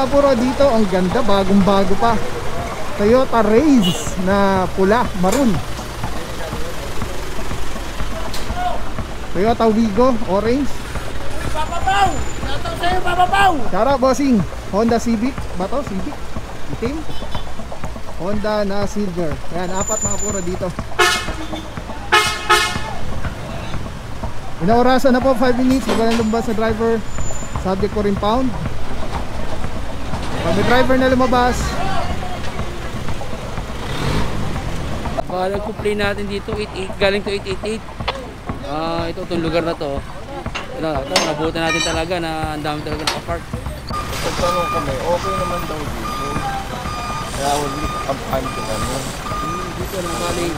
mga puro dito, ang ganda, bagong bago pa. Toyota Raze na pula, maroon. Toyota Wigo, orange. Papapaw! Shoutout sa'yo, Papapaw! Shoutout bossing. Honda Civic, ba to? Civic? Itim? Honda na silver. Ayan, apat mga puro dito. Inaorasan na po, 5 minutes. Magalang lumbas sa driver. Subject ko rin pound. Pag may driver na lumabas, nag-play natin dito, 88, galing to 888. Ito itong lugar na to. Ito, nabutan natin talaga na ang dami talaga nakapark. Pagtanong kami, okay naman daw dito. Kaya wala kampanya ko kami. Dito na, bali,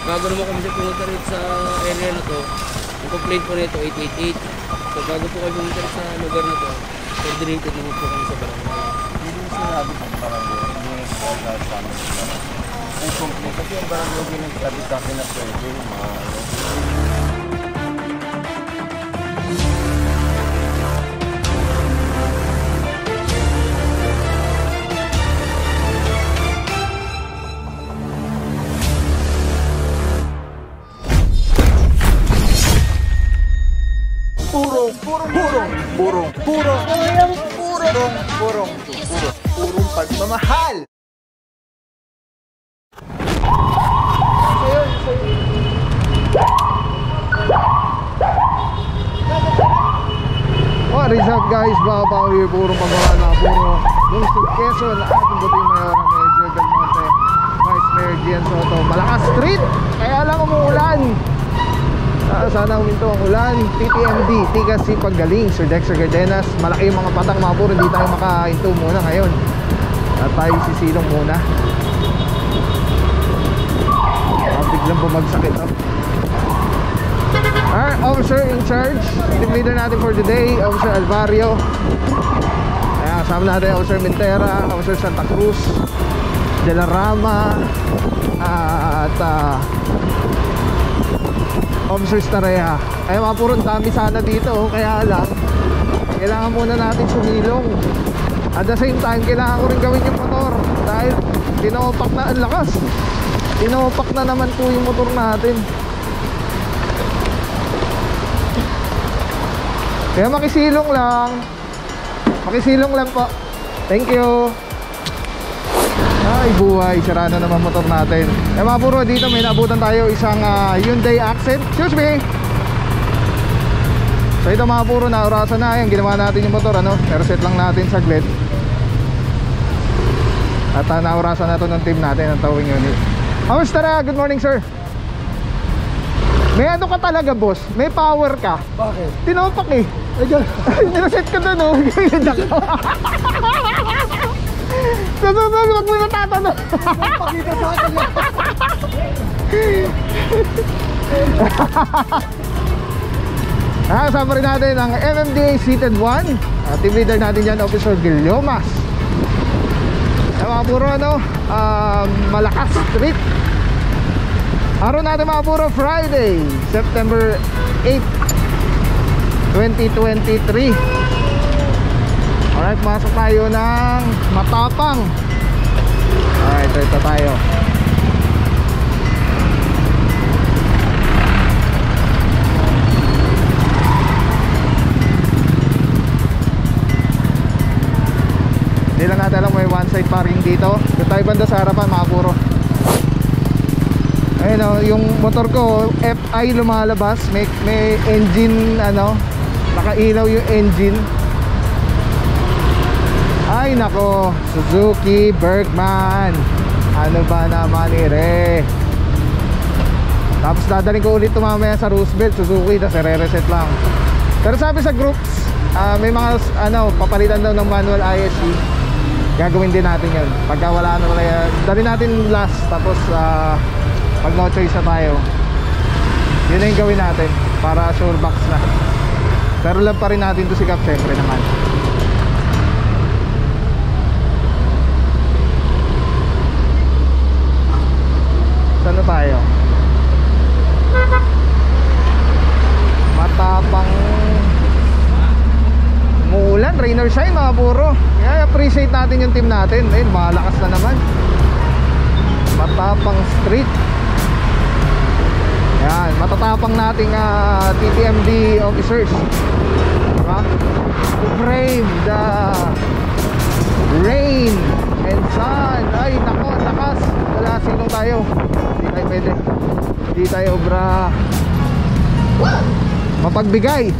bago naman kami siya pumunta rin sa area na to, ang complaint po nito 888. So bago po kami pumunta rin sa lugar na to, coordinated naman po kami sa barangay. Hindi mo sinabi sa barangay, hindi mo sinabi sa amin sa barangay. Kung complaint, kasi yung barangay yung nagsabi sa akin na pwede, mga purong pagmamahal. what is up guys, Bao here, purong pagmamahal na puro Lungsod Quezon, ating buting mayor na Medyo Del Monte, Vice Mayor Gian Soto. Malakas street, kaya lang umuulan. Sana huminto ang ulan. TTMD, Tigas Sipag Galing, Sir Dexter Gardenas. Malaki yung mga patang mga puro, hindi tayo makahinto muna ngayon. At tayo sisilong muna. Biglang bumagsak ito. Our officer in charge, team leader natin for today, Officer Alvario. Ayan, kasama natin Officer Mentera, Officer Santa Cruz, De La Rama, at Officer Stareha. Ay mga puro, dami sana dito, kaya lang kailangan muna natin sumilong. At the same time, kailangan ko rin gawin yung motor dahil tinopak na ang lakas. Tinopak na naman po yung motor natin. Kaya makisilong lang. Makisilong lang po. Thank you. Ay buhay, sira na naman motor natin. Eh mga puro, dito may naabutan tayo isang Hyundai Accent. Excuse me. So ito mga puro, naurasan na. Yan, ginawa natin yung motor, ano. Reset lang natin saglit. At naurasan na ito ng team natin, ang towing unit. Kamusta na? Good morning sir. May ano ka talaga boss? May power ka? Bakit? Tinopak eh. Nireset ka doon oh. Susunod, wag mo natatanong. Pakita sa akin yan. Kasama rin natin ang MMDA Seated 1. Team leader natin dyan, Officer Guillomas. Mga puro ano, Malakas Street. Araw natin mga puro, Friday, September 8, 2023. Alright, masok tayo ng Matapang. Alright, ito tayo. Hindi lang natin alam, may one side parking dito. Doon tayo banda sa harapan mga puro. Ayun o, yung motor ko FI lumalabas. May engine, ano, nakailaw yung engine. Ay nako, Suzuki Bergman. Ano ba naman ire. Tapos dadalhin ko ulit mamaya sa Roosevelt Suzuki, tapos re-reset lang. Pero sabi sa groups, may mga ano, papalitan daw ng manual ISC. Gagawin din natin yun. Pagka wala na kaya, dalhin natin last. Tapos pag no choice na tayo, yun na yung gawin natin para sure box na. Pero love pa rin natin to sikap, syempre naman. Saan na tayo? Matapang. Umuulan, rain or color shine mga puro. Kaya appreciate natin yung team natin. Ayun, malakas na naman. Matapang street. Yan, matatapang nating TTMD officers, diba? To brave the rain and sun. Ay nako, lakas. Wala, sinong tayo? Hindi tayo pwede. Hindi tayo obra mapagbigay.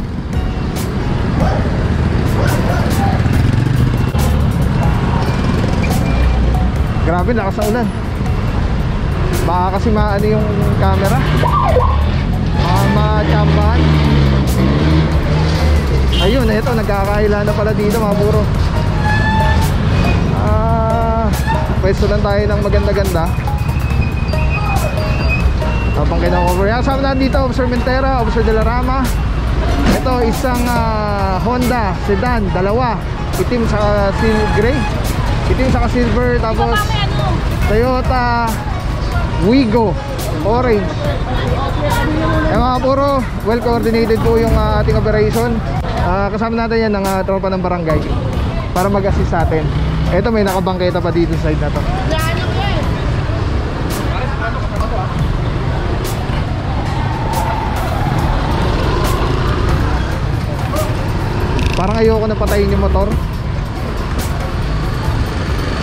Grabe, lakas sa ulan. Baka kasi maano yung camera, machambahan. Ayun, eto, nagkakaila na pala dito mga buro. Pwesto lang tayo ng maganda-ganda. Habang kina-cover yan, sama natin dito Officer Mentera, Officer De La Rama. Ito, isang Honda sedan, dalawa, itim sa gray, itim sa silver. Tapos Toyota Wigo orange. Eh mga puro, well coordinated po yung ating operation. Kasama natin yan ng tropa ng barangay para mag-assist sa atin. Ito, may nakabangketa pa dito sa side na to. Parang ayoko na patayin yung motor.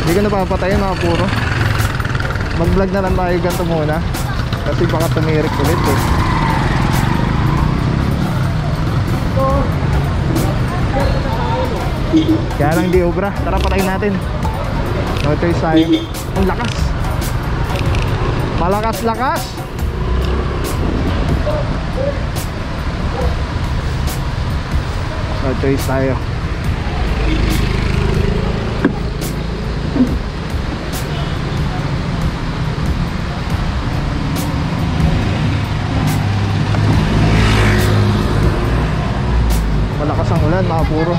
Hindi ko na papatayin mga puro. Mag vlog na lang tayo ganito muna, kasi baka tumirik ulit eh. Kaya lang di obra. Tara, patayin natin. No choice tayo. Ang lakas. Malakas-lakas. No choice tayo. Malakas ang ulan mga puro.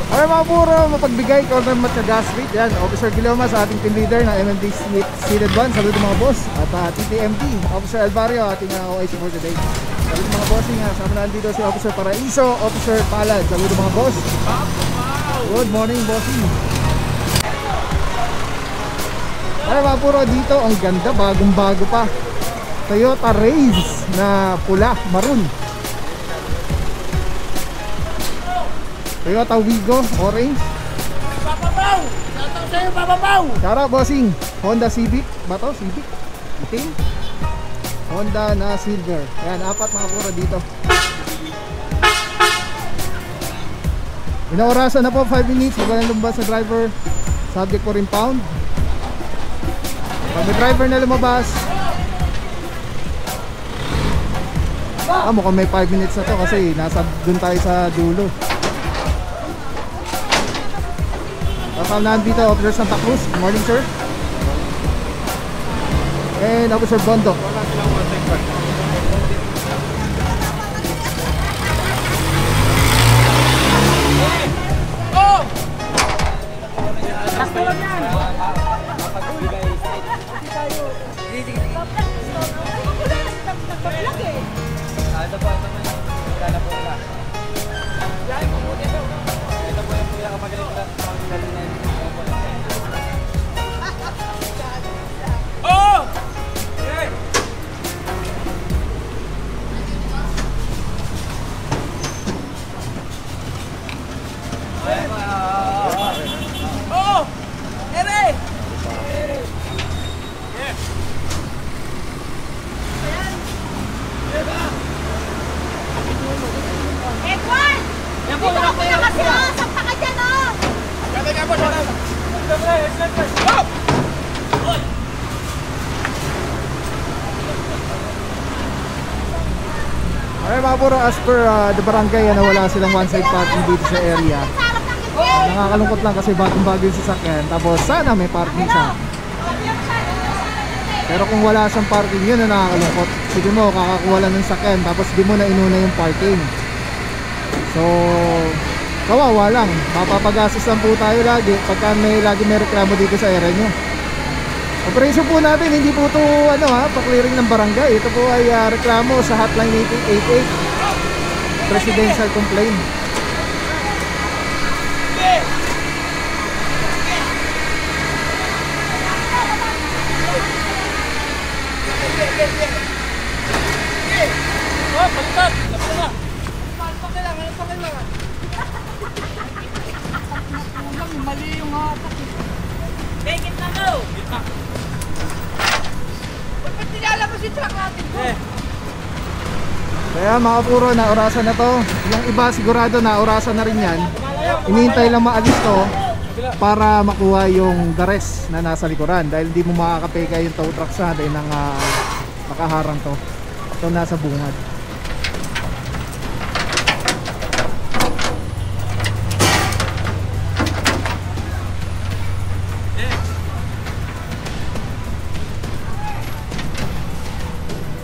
Okay mga puro, mapagbigay counter match sa gas rate. Yan, Officer Guiloma sa ating team leader ng MMD Seated 1. Saludo mga boss. At TTMD, Officer Alvario, ating OIC for today. Saludo mga bossing. Sama na dito si Officer Paraiso, Officer Palad. Saludo mga boss. Good morning bossing. Okay mga puro, dito ang ganda, bagong bago pa. Toyota Raze na pula, maroon. Toyota Wigo, orange. Papapaw! Shoutout sa'yo, papapaw! Tara, bossing. Honda Civic. Ba to? Civic? Itim? Honda na silver. Ayan, apat mga puro dito. Inaorasan na po, 5 minutes. Walang lumbas sa driver. Subject for impound. Pag may driver na lumabas, mukhang may 5 minutes na to kasi nasa dun tayo sa dulo. Kasama dito, Officer Santa Cruz. Good morning, sir. And Officer Bondo. Oh! Okay mga puro, as per the barangay, wala silang one side parking dito sa area. Nakakalungkot lang kasi bagong bago yung sasakyan. Tapos sana may parking siya. Pero kung wala siyang parking, yun na nakakalungkot. Sige mo, kakakuha lang ng sakyan tapos di mo na inuna yung parking. So kawawa lang, mapapagastos lang po tayo lagi pagka may reklamo dito sa area nyo. Operation po natin, hindi po ito pa-clearing ng barangay. Ito po ay reklamo sa hotline 8888 presidential complaint. Palitan! Mali yung hatak. Bekit na mo! Ba't nilala mo si truck natin ko? Kaya mga puro, naurasan na to. Yung iba sigurado naurasan na rin yan. Inihintay lang maalis to para makuha yung the rest na nasa likuran. Dahil hindi mo makakapeka yung tow trucks natin ng nakaharang to. Ito nasa bungad.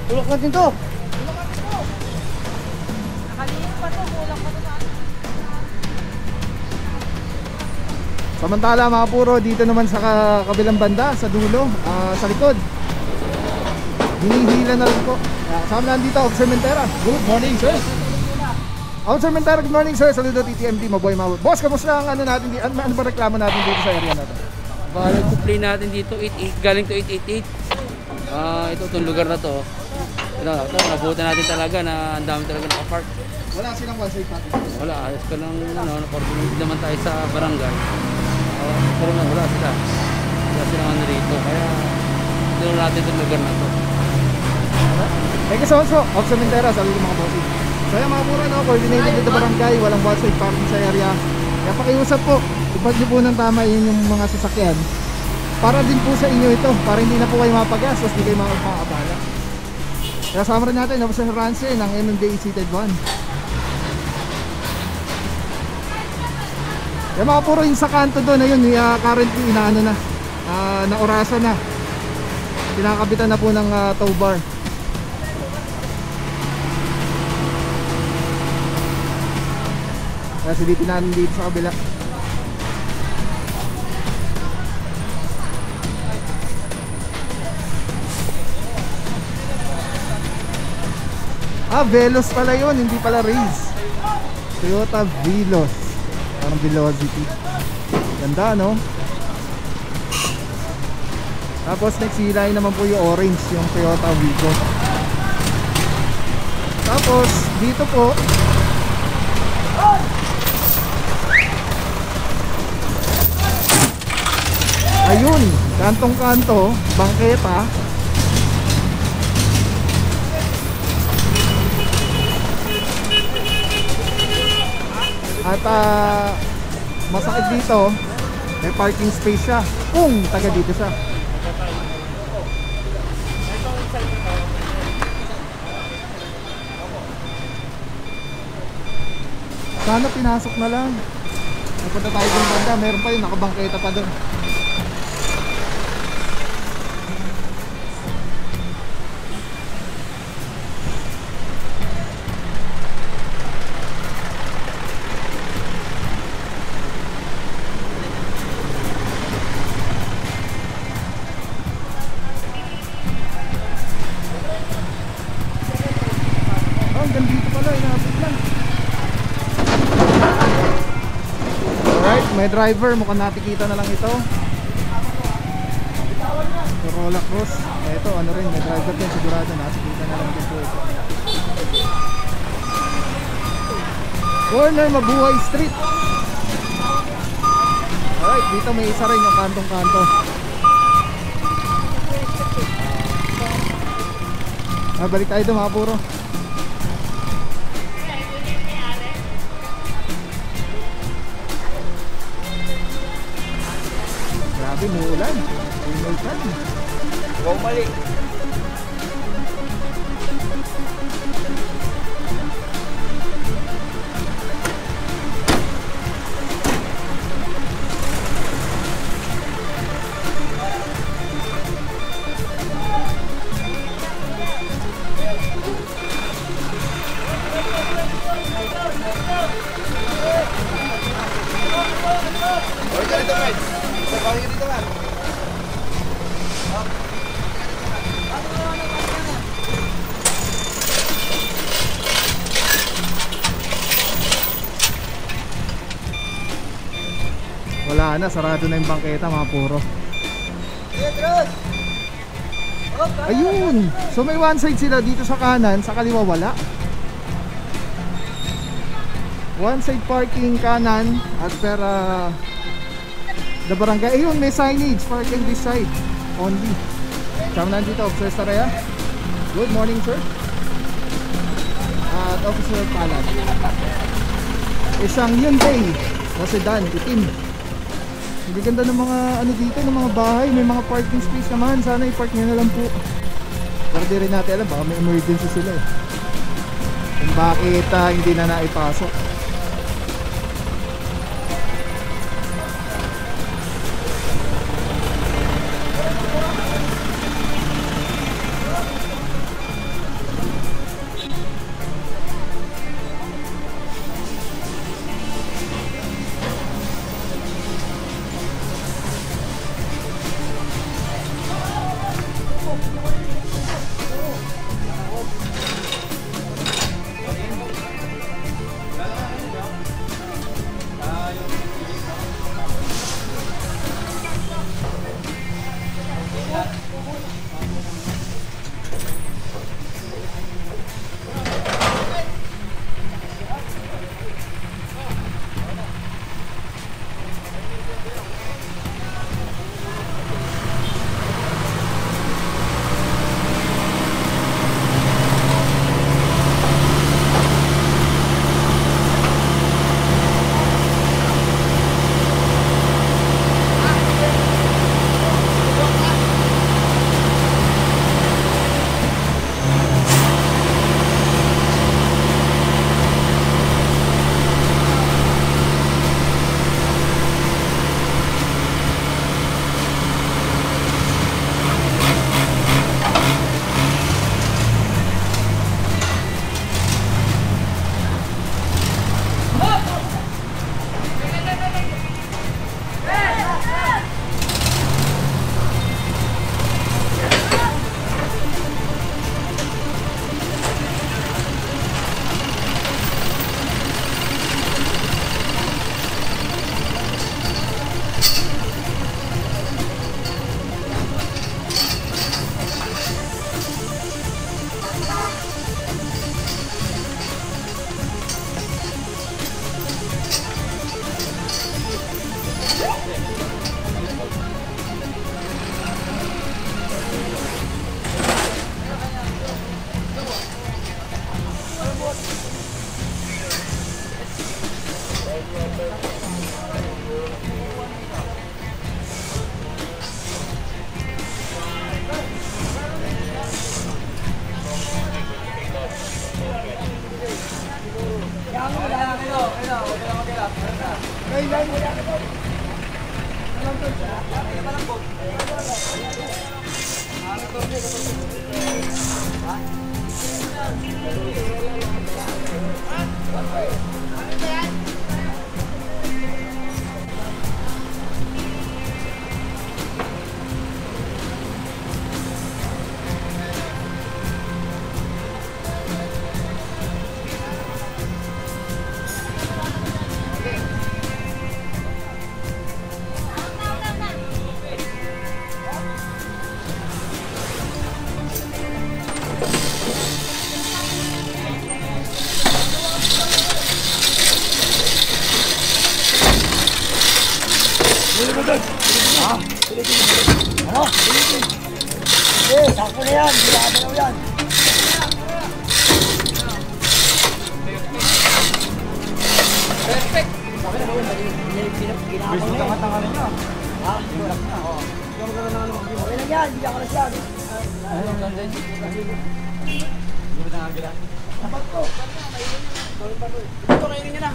Tulok natin to! Nakalinis pa to, kulang pa to sa atin. Samantala mga puro, dito naman sa kabilang banda, sa dulo, sa likod, hinihila na rin po. Kasama na dito, Officer Mentera. Good morning, sir. Officer Mentera, good morning, sir. Saludo TTMD, maboy mawag. Boss, kamusta ang ano natin dito? Ano ba reklamo natin dito sa area natin? Bali, complain natin dito, 88, galing to 888. Ito, itong lugar na to. Ito, nabutan natin talaga na ang dami talaga nakapark. Wala silang one side pattern. Wala, ayos ka lang, naportunity naman tayo sa barangay. Pero wala sila. Wala silang ano rito. Kaya, tinuro natin itong lugar na to. Thank you so much po, Officer Mentera. Saludo mga bossing. So yan mga puro, coordinated dito barangay, walang one side parking sa area. Kaya pakiusap po, ipag niyo po ng tama yun yung mga sasakyan. Para din po sa inyo ito, para hindi na po kayo mapagastos, hindi kayo makakabala. Kaya sama rin natin, Officer Rance ng MMDA Seated 1. Yung mga puro yung sa kanto doon, ayun, currently inaano na, naorasan na. Kinakabitan na po ng tow bar. Kaya silipin natin dito sa kabila. Veloz pala yun, hindi pala Race. Toyota Veloz. Parang Velocity. Ganda, no? Tapos next hilay naman po yung orange, yung Toyota Wigo. Tapos dito po ayun, kantong-kanto, bangketa. At masakit dito, may parking space siya kung taga dito siya. Sana pinasok na lang. Napunta tayo doon banda, meron pa yun, nakabangketa pa doon. Hanggang dito pala, inabot lang. Alright, may driver, mukhang nakikita na lang ito. Corolla Cross. Ito, ano rin, may driver din sigurado, nakikita na lang din po ito. Corner Mabuhay Street. Alright, dito may isa rin yung kantong-kanto. Balik tayo doon mga puro. Grabe, may ulan. Umulan. Wow, mali. Wala na, sarado na yung bangketa mga puro. Ayun! So may one side sila dito sa kanan, sa kaliwa wala. One side parking kanan at pera the barangay. Ayun, may signage, parking this side only. Kasama nandito, Officer Saraya. Good morning, sir. At Officer Palat. Isang Hyundai na sedan, itim. Hindi ganda ng mga ano dito, ng mga bahay. May mga parking space naman. Sana i-park nyo na lang po. Pero di rin natin alam, baka may emergency sila eh. Kung bakit hindi na naipasok. Sakto na yan, bilado na yan. Perfect! Gusto ka matangalan niya. Ha? Tulak na. Okay lang yan, hindi ako na siya. Dapat ko. Ito kainin niya na.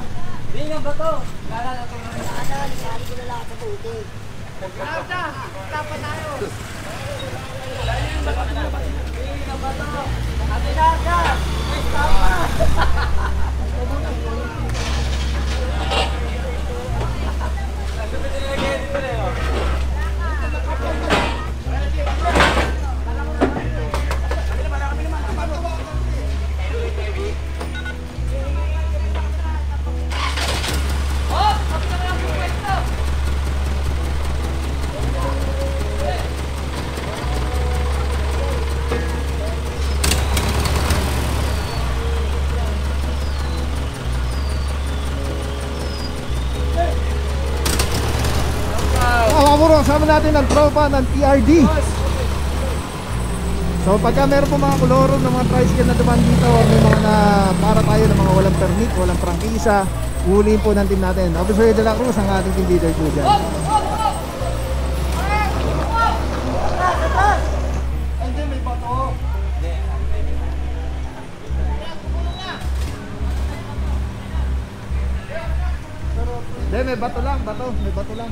Hindi nga ba ito? Lalala ko na. Lalala ko na lahat sa tubig. Dapat tayo. Ate Naga! May tama! kasama natin ang tropa ng TRD. So pagka meron po mga kolorong ng mga tricycle na dumaan dito, or may mga na para tayo ng mga walang permit, walang prangkisa, huliin po ng team natin. Officer De La Cruz ang ating team leader po dyan. Hindi, may bato lang, may bato lang.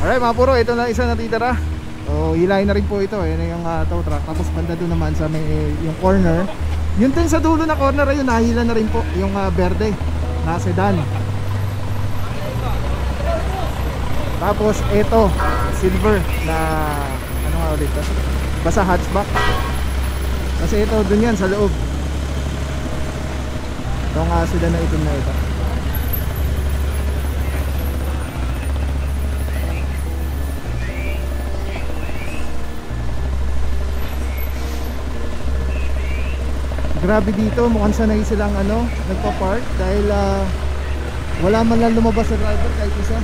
Alright mga puro, ito na isa natitira. So hilahin na rin po ito, yun yung tow truck. Tapos banda doon naman sa may yung corner. Yun din sa dulo na corner, ayun nahila na rin po yung verde na sedan. Tapos ito silver na ano nga ulit to? Basta hatchback. Kasi ito dun yan sa loob. Itong sedan na itim na ito. Grabe dito, mukhang sanay silang nagpa-park dahil wala man lang lumabas sa driver kahit isa.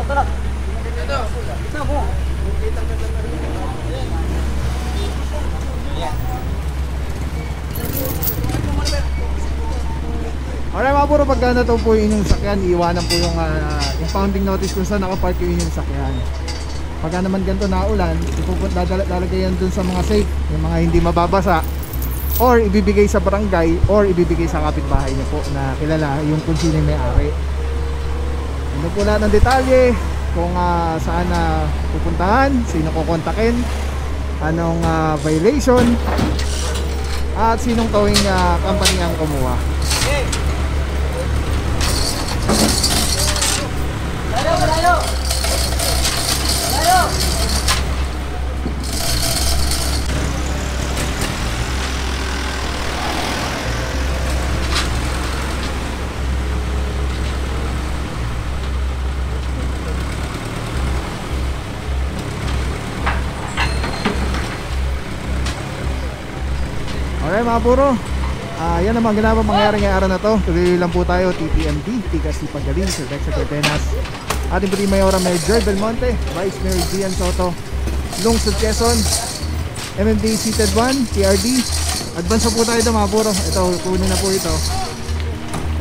Tulak. Ito mo. Alright mga puro, pagka na to po yung sakyan, iiwanan po yung impounding notice kung saan nakapark yung sakyan. Pagka naman ganito na ulan, lalagay yan dun sa mga safe, yung mga hindi mababasa, or ibibigay sa barangay, or ibibigay sa kapitbahay niyo po na kilala yung kung sino yung may-ari. Ano po lahat ng detalye, kung saan pupuntahan, sino kukontakin, anong violation, at sinong towing company ang kumuha. Malayo! Alright mga puro, yan ang mga ginawang mangyari ngayong araw na to. Tuloy lang po tayo, TPMD, Tigas si Pagaling, Sir Dexter Tenas, ating Puri Mayora Major Belmonte, Vice Mayor Gian Soto, Lungsod Quezon, MMD Seated 1, TRD. Advance po tayo mga puro. Ito, kunin na po ito.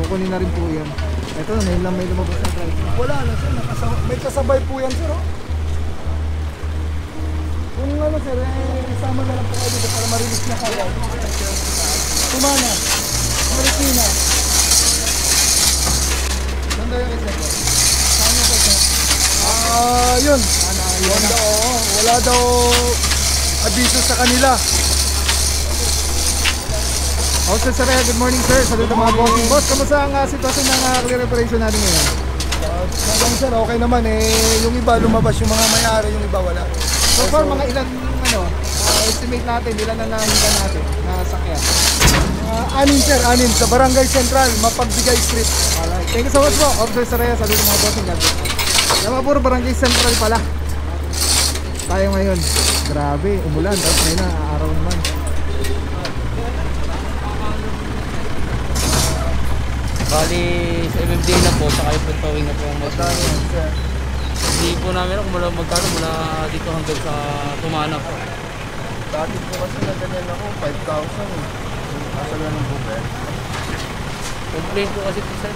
Kukunin na rin po yan. Ito, may lumabas na drive. Wala na sir, may kasabay po yan sir. Kung sir, isama na lang po kayo dito para ma-release na kayo. Tumana, Marikina. Saan yung isa po? Saan yung isa? Yun. Wala daw abiso sa kanila. Sir Saraya, good morning sir. Saludo mga bossing boss. Kamusta ang sitwasyon ng clear operation natin ngayon? Hanggang sir, okay naman yung iba lumabas, yung mga may-ari, yung iba wala. So far, mga ilan estimate natin, ilan na nahinga natin na sakyan? 6 sa Barangay Central, Mapagbigay Street. Alright, thank you so much po. Officer Saraya, saludo mga bossing. Yan mga puro Barangay Central pala tayo ngayon. Grabe, umulan. Tapos ngayon na, araw naman. Bali, sa MMD na po, saka yung towing na po ang magkano. Hindi po namin kung magkano mula dito hanggang sa Tumana po. Dati po kasi na ganyan ako, 5,000 Nasa lang ng buber. Complain po kasi po sir.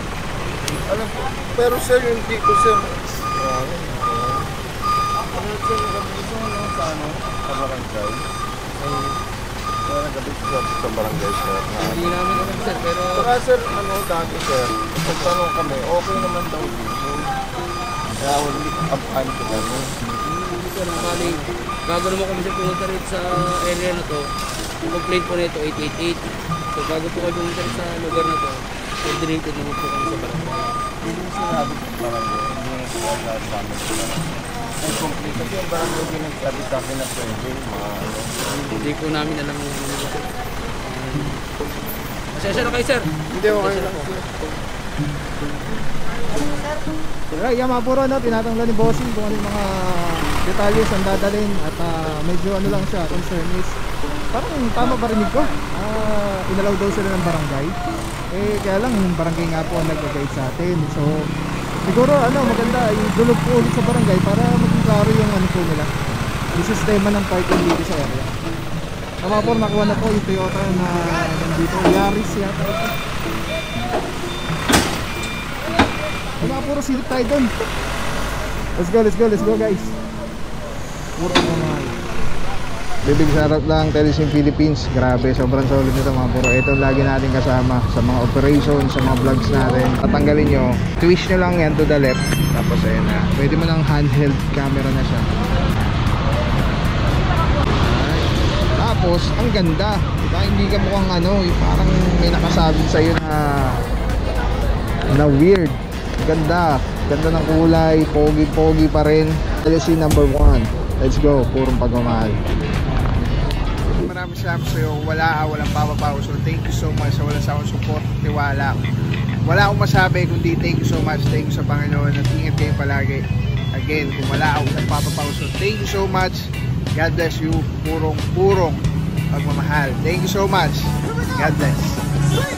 Alam po, pero sir, yung dito sir. Ano sir, nagabito sa barangay. Kaya nagabito sa barangay sir. Hindi namin alam sir, pero... Saka sir, dati sir, pagtanong kami, okay naman daw dito. Kaya ulit up-an ko kami. po, bali, bago naman kami siya pumunta rin sa area na to, yung complaint po nito 888. So bago po kayo pumunta rin sa lugar na to, coordinated naman po kami sa barangay. Hindi mo sinabi sa barangay. Hindi mo wala sa amin sa barangay. Ay, complete. Kasi yung barangay din nagsabi sa akin na pwede. Hindi po namin alam yung ano sir. Pasensya na kayo sir. Hindi ako kayo. Right, yung mga puro no, tinatanggal ni bossing kung ano yung mga detalles ang dadalhin at medyo ano lang siya, concern is parang tama barinig ko, inalaw daw sila ng barangay, kaya lang yung barangay nga po ang nag-guide sa atin, so siguro ano maganda yung dulog po ulit sa barangay para maging klaro yung ano po nila yung sistema ng parking dito sa area. Tama po, nakuha na po yung Toyota na nandito, Yaris yata ito. Mga puro silip tayo dun. Let's go guys. Puro naman. Bibig sarap lang, Telesim Philippines. Grabe, sobrang solid nito mga puro. Ito lagi natin kasama sa mga operations, sa mga vlogs natin. Tatanggalin nyo, twist nyo lang yan to the left. Tapos ayun na, pwede mo ng handheld camera na siya. Tapos, ang ganda. Diba, hindi ka mukhang ano, parang may nakasabi sa'yo na weird. Ganda ng kulay, pogi pa rin. LSC number 1. Let's go, purong pagmamahal. Maraming salamat sa iyo. Walang papapaw. So thank you so much sa walang sa akong support, tiwala. Wala akong masabi kundi thank you so much. Thank you sa Panginoon at ingat kayo palagi. Again, kung wala akong papapaw. So thank you so much. God bless you. Purong pagmamahal. Thank you so much. God bless.